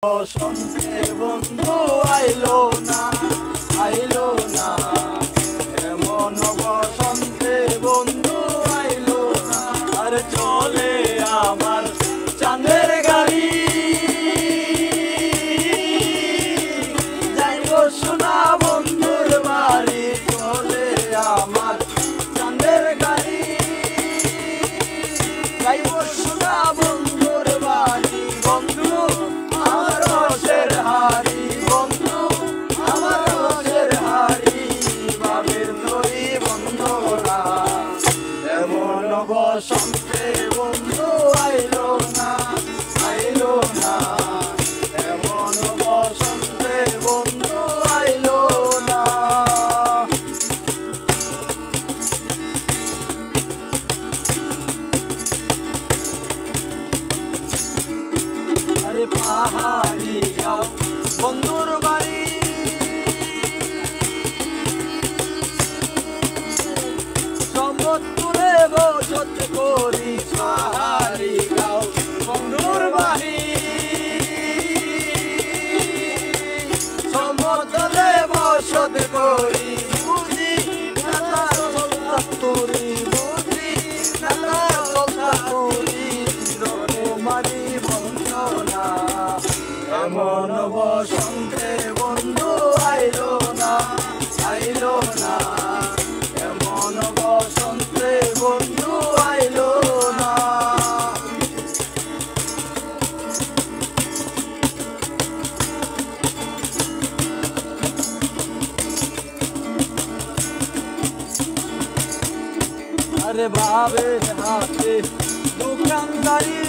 বসন্তে বন্ধু আইলো না এমন বসন্তে বন্ধু আইলো না আর চলে আমার চাঁদের গাড়ি যাইব সোনা বন্ধুর বাড়ি চলে আমার চাঁদের গাড়ি যাইব সোনা বন্ধুর বাড়ি বন্ধু আমার রসের হাড়ি বন্ধু আমার রসের হাড়ি বাবের দড়ি বন্ধুরা এমন বসন্তে বন্ধু আইলো না এমন বসন্তে বন্ধু আইলো না আরে পাহাড়ি গাও বন্ধুর বাড়ি সম্পদ তুলে বসত করি পাহাড়ি গাও বন্ধুর বাড়ি সম্পদ তুলে বসত করি বুঝি নালা চলতা তুরি বুঝি নালা চলতা তুরি রকমারি বন্ধনা এমন বসন্তে বন্ধু আইলো না এমন বসন্তে বন্ধু আইলো না আরে বাবের হাতে দোকানদারি